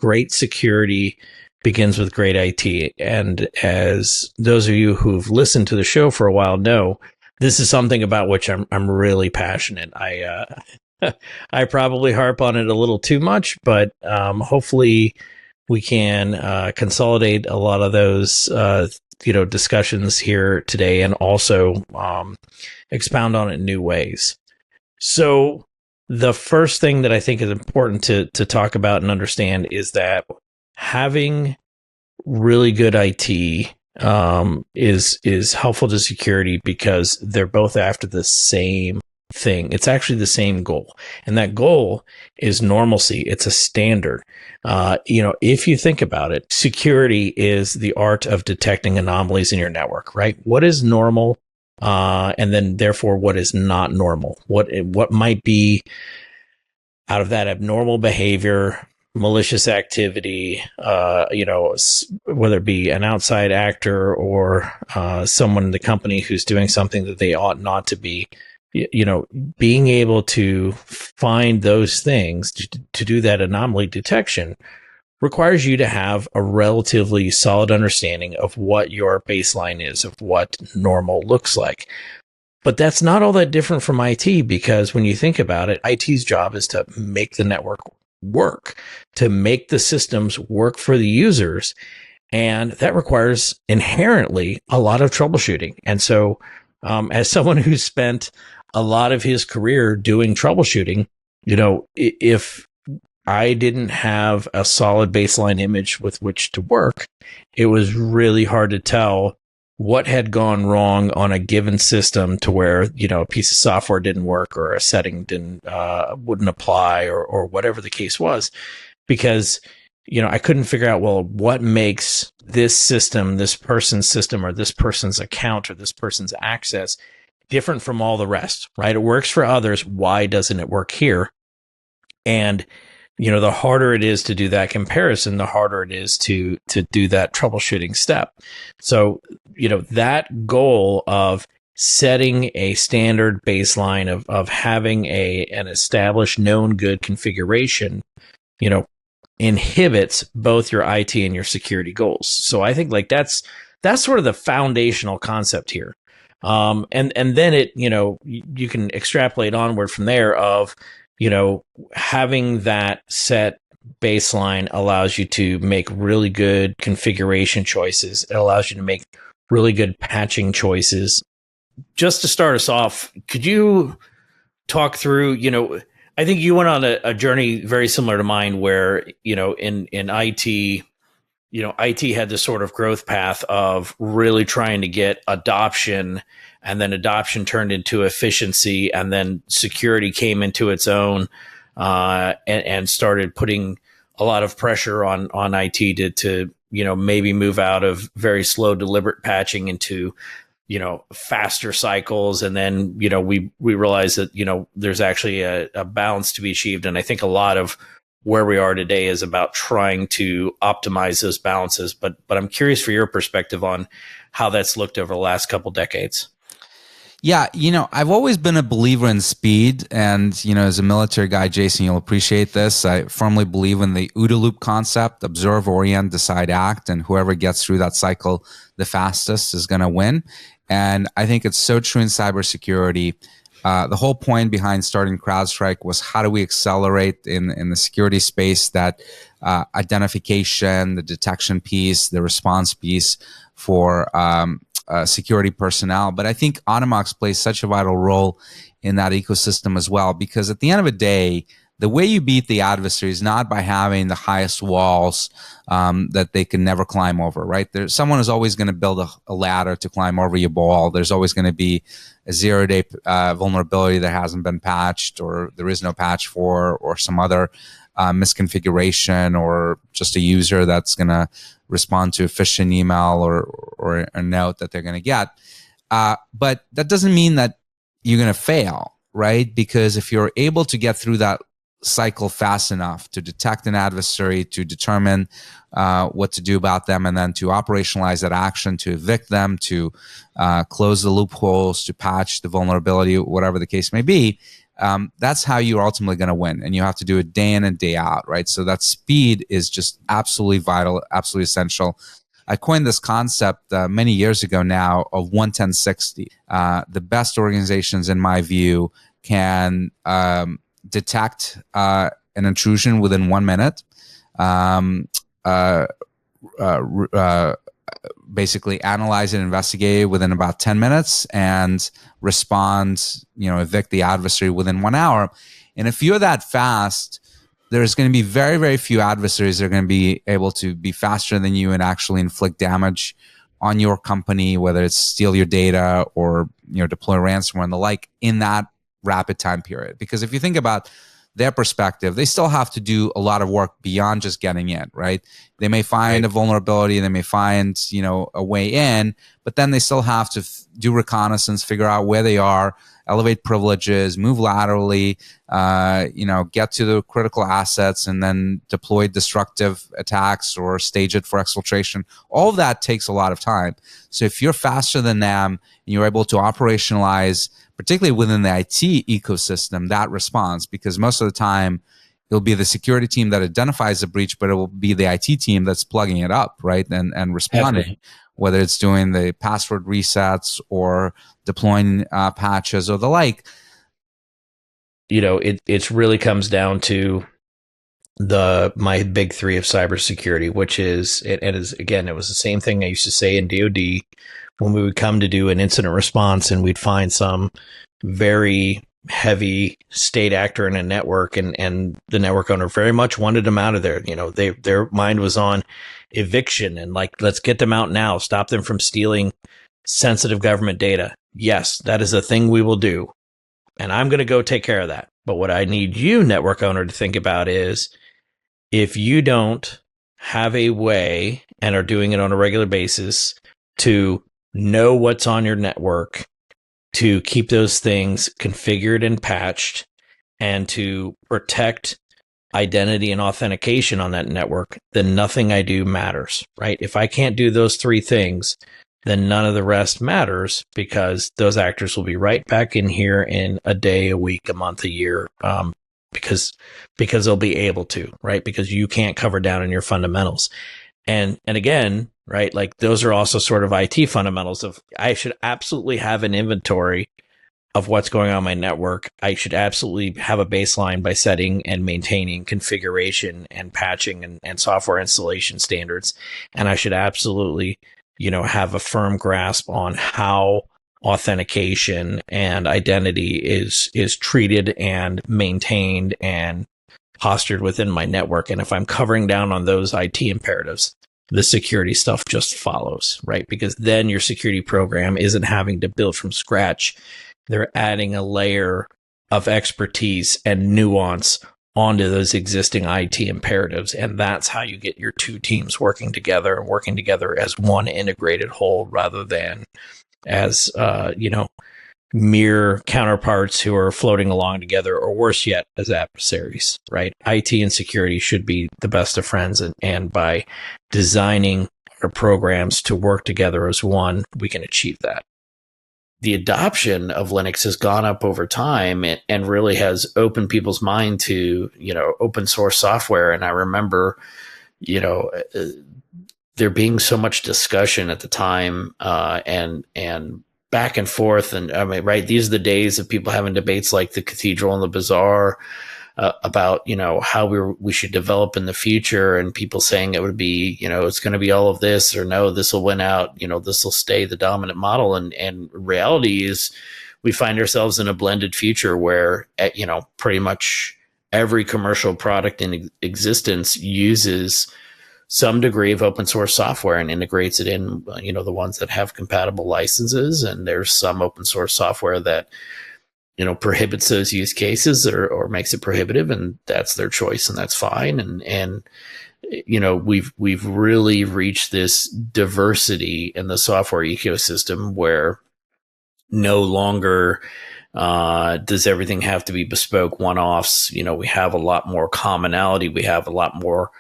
great security begins with great IT. And as those of you who've listened to the show for a while know, this is something about which I'm really passionate. I probably harp on it a little too much, but hopefully we can consolidate a lot of those discussions here today, and also expound on it in new ways. So the first thing that I think is important to talk about and understand is that having really good IT is helpful to security, because they're both after the same thing. It's actually the same goal, and that goal is normalcy. It's a standard. If you think about it, security is the art of detecting anomalies in your network, right? What is normal? And then therefore what is not normal? What might be out of that abnormal behavior, malicious activity, whether it be an outside actor or someone in the company who's doing something that they ought not to be. Being able to find those things to do that anomaly detection requires you to have a relatively solid understanding of what your baseline is, of what normal looks like. But that's not all that different from IT, because when you think about it, IT's job is to make the network work, to make the systems work for the users. And that requires inherently a lot of troubleshooting. And so as someone who's spent a lot of his career doing troubleshooting, if I didn't have a solid baseline image with which to work, it was really hard to tell what had gone wrong on a given system to where, a piece of software didn't work, or a setting wouldn't apply, or whatever the case was, because, I couldn't figure out, well, what makes this system, this person's system, or this person's account, or this person's access different from all the rest, right? It works for others. Why doesn't it work here? And, the harder it is to do that comparison, the harder it is to do that troubleshooting step. So, that goal of setting a standard baseline of having an established known good configuration, inhibits both your IT and your security goals. So I think that's sort of the foundational concept here. And then it, you can extrapolate onward from there of, having that set baseline allows you to make really good configuration choices. It allows you to make really good patching choices. Just to start us off, could you talk through, I think you went on a journey very similar to mine where, in IT, IT had this sort of growth path of really trying to get adoption, and then adoption turned into efficiency, and then security came into its own, and started putting a lot of pressure on IT to maybe move out of very slow, deliberate patching into, faster cycles. And then, we realized that, there's actually a balance to be achieved. And I think a lot of where we are today is about trying to optimize those balances. But I'm curious for your perspective on how that's looked over the last couple decades. Yeah, I've always been a believer in speed. And, as a military guy, Jason, you'll appreciate this. I firmly believe in the OODA loop concept: observe, orient, decide, act. And whoever gets through that cycle the fastest is going to win. And I think it's so true in cybersecurity. The whole point behind starting CrowdStrike was, how do we accelerate in the security space that identification, the detection piece, the response piece for security personnel. But I think Automox plays such a vital role in that ecosystem as well, because at the end of the day, the way you beat the adversary is not by having the highest walls that they can never climb over, right? There's someone who's always going to build a ladder to climb over your wall. There's always going to be a zero-day vulnerability that hasn't been patched, or there is no patch for, or some other misconfiguration, or just a user that's going to respond to a phishing email or a note that they're going to get. But that doesn't mean that you're going to fail, right? Because if you're able to get through that cycle fast enough to detect an adversary, to determine what to do about them, and then to operationalize that action, to evict them, to close the loopholes, to patch the vulnerability, whatever the case may be, That's how you're ultimately going to win. And you have to do it day in and day out, right? So that speed is just absolutely vital, absolutely essential. I coined this concept many years ago now of 11060. The best organizations, in my view, can detect an intrusion within 1 minute. Um, uh, uh, uh, Basically analyze and investigate it within about 10 minutes and respond, evict the adversary within 1 hour. And if you're that fast, there's going to be very, very few adversaries that are going to be able to be faster than you and actually inflict damage on your company, whether it's steal your data or deploy ransomware and the like in that rapid time period. Because if you think about their perspective, they still have to do a lot of work beyond just getting in, right? They may find a vulnerability, they may find, a way in, but then they still have to do reconnaissance, figure out where they are, elevate privileges, move laterally, get to the critical assets, and then deploy destructive attacks or stage it for exfiltration. All of that takes a lot of time. So if you're faster than them and you're able to operationalize, particularly within the IT ecosystem, that response, because most of the time it'll be the security team that identifies the breach, but it will be the IT team that's plugging it up, right? And responding, Definitely. whether it's doing the password resets or deploying patches or the like. It really comes down to my big three of cybersecurity, which is again, it was the same thing I used to say in DoD when we would come to do an incident response and we'd find some very heavy state actor in a network, and the network owner very much wanted them out of there. Their mind was on eviction and like, let's get them out now, stop them from stealing sensitive government data. Yes, that is a thing we will do. And I'm going to go take care of that. But what I need you, network owner, to think about is if you don't have a way and are doing it on a regular basis to know what's on your network, to keep those things configured and patched, and to protect identity and authentication on that network, then nothing I do matters, right? If I can't do those three things, then none of the rest matters, because those actors will be right back in here in a day, a week, a month, a year, because they'll be able to, right? Because you can't cover down in your fundamentals. And again, right, like those are also sort of IT fundamentals of I should absolutely have an inventory of what's going on my network. I should absolutely have a baseline by setting and maintaining configuration and patching and software installation standards. And I should absolutely, have a firm grasp on how authentication and identity is treated and maintained and postured within my network. And if I'm covering down on those IT imperatives, the security stuff just follows, right? Because then your security program isn't having to build from scratch. They're adding a layer of expertise and nuance onto those existing IT imperatives. And that's how you get your two teams working together as one integrated whole, rather than as, mere counterparts who are floating along together, or worse yet, as adversaries, right? IT and security should be the best of friends. And by designing our programs to work together as one, we can achieve that. The adoption of Linux has gone up over time and really has opened people's mind to, open source software. And I remember, there being so much discussion at the time, and back and forth. And I mean, right, these are the days of people having debates like the Cathedral and the Bazaar, about, how we should develop in the future, and people saying it would be, it's going to be all of this, or no, this will win out, this will stay the dominant model. And reality is we find ourselves in a blended future where, pretty much every commercial product in existence uses some degree of open source software and integrates it in, the ones that have compatible licenses. And there's some open source software that, prohibits those use cases or makes it prohibitive, and that's their choice, and that's fine. And we've really reached this diversity in the software ecosystem where no longer does everything have to be bespoke one-offs. We have a lot more commonality. We have a lot more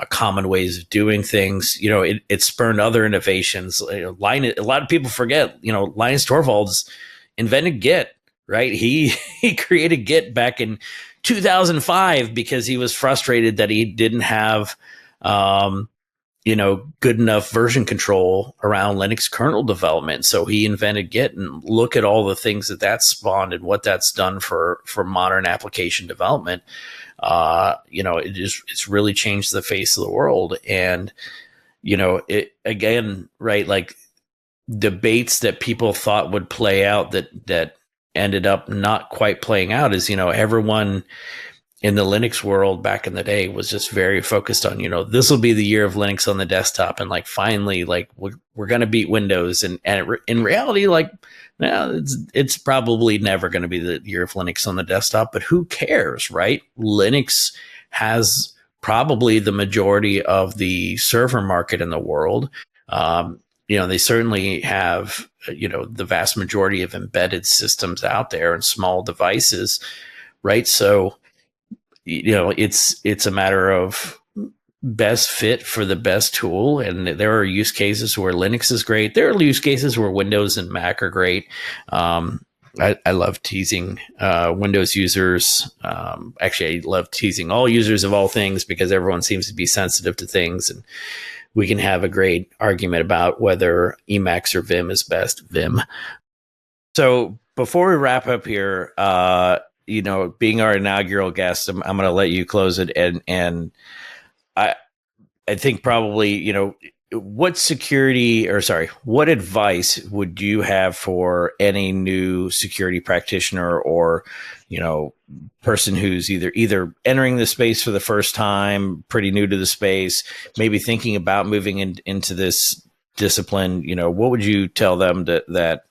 common ways of doing things. It spurned other innovations. A lot of people forget, Linus Torvalds invented Git. right? He he created Git back in 2005 because he was frustrated that he didn't have um, good enough version control around Linux kernel development. So he invented Git, and look at all the things that spawned and what that's done for modern application development. It's really changed the face of the world. And, it again, right, like debates that people thought would play out that ended up not quite playing out is, everyone in the Linux world back in the day was just very focused on, this will be the year of Linux on the desktop. And like, finally, like we're going to beat Windows. And in reality, like, no, it's probably never going to be the year of Linux on the desktop, but who cares, right? Linux has probably the majority of the server market in the world. They certainly have, the vast majority of embedded systems out there and small devices, right? So, it's a matter of best fit for the best tool. And there are use cases where Linux is great. There are use cases where Windows and Mac are great. I love teasing Windows users. Actually, I love teasing all users of all things because everyone seems to be sensitive to things. And we can have a great argument about whether Emacs or Vim is best. Vim. So before we wrap up here, being our inaugural guest, I'm going to let you close it. And I think probably, what advice would you have for any new security practitioner or, person who's either entering the space for the first time, pretty new to the space, maybe thinking about moving into this discipline? What would you tell them that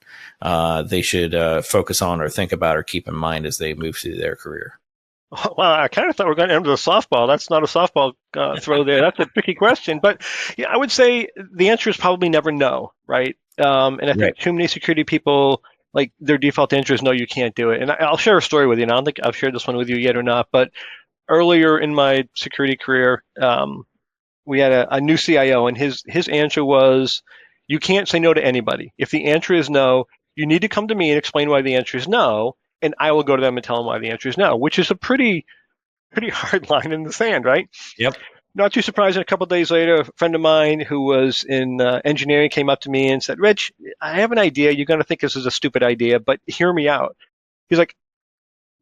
they should focus on or think about or keep in mind as they move through their career? Well, I kind of thought we were going to end with a softball. That's not a softball throw there. That's a tricky question. But yeah, I would say the answer is probably never no, right? And I think too many security people, like their default answer is no, you can't do it. And I'll share a story with you. And I don't think I've shared this one with you yet or not. But earlier in my security career, we had a new CIO, and his answer was, you can't say no to anybody. If the answer is no, you need to come to me and explain why the answer is no. And I will go to them and tell them why the answer is no, which is a pretty hard line in the sand, right? Yep. Not too surprising, a couple of days later, a friend of mine who was in engineering came up to me and said, Rich, I have an idea. You're going to think this is a stupid idea, but hear me out. He's like,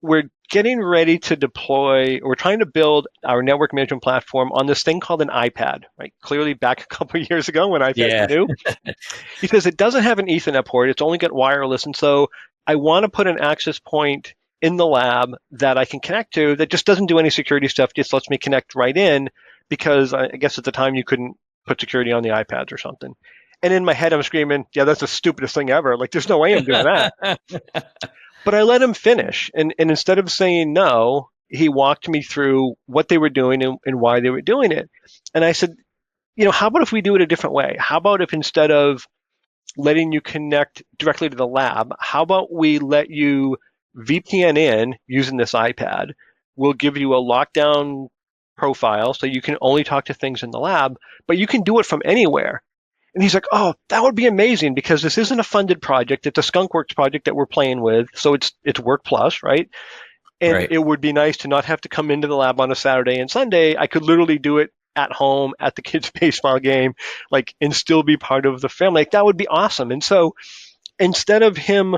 we're getting ready to deploy, we're trying to build our network management platform on this thing called an iPad, right? Clearly back a couple of years ago when iPads were new. He says it doesn't have an Ethernet port. It's only got wireless. And so I want to put an access point in the lab that I can connect to that just doesn't do any security stuff, just lets me connect right in, because I guess at the time you couldn't put security on the iPads or something. And in my head, I'm screaming, yeah, that's the stupidest thing ever. Like, there's no way I'm doing that. But I let him finish. And instead of saying no, he walked me through what they were doing and why they were doing it. And I said, how about if we do it a different way? How about if instead of letting you connect directly to the lab, how about we let you VPN in using this iPad? We'll give you a lockdown profile so you can only talk to things in the lab, but you can do it from anywhere. And he's like, oh, that would be amazing, because this isn't a funded project. It's a skunkworks project that we're playing with. So it's Work Plus, right? And It would be nice to not have to come into the lab on a Saturday and Sunday. I could literally do it at home at the kids' baseball game, and still be part of the family. That would be awesome. And so instead of him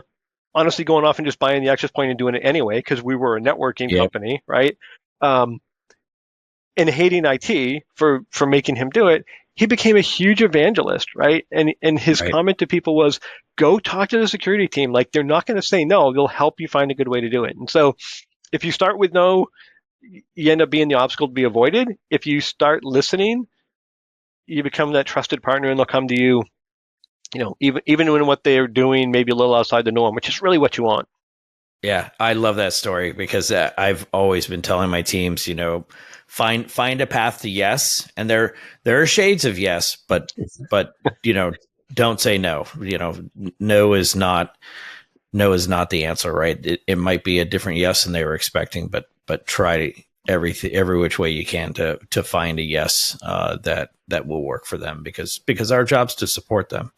honestly going off and just buying the access point and doing it anyway, because we were a networking company, right? And hating IT for making him do it, he became a huge evangelist, right? And his comment to people was, go talk to the security team. Like, they're not going to say no. They'll help you find a good way to do it. And so if you start with no, you end up being the obstacle to be avoided. If you start listening, you become that trusted partner, and they'll come to you, even when what they're doing may be a little outside the norm, which is really what you want. Yeah, I love that story because I've always been telling my teams, find a path to yes, and there are shades of yes, but don't say no. No is not the answer, right? It might be a different yes than they were expecting, but try every which way you can to find a yes that will work for them, because our job's to support them.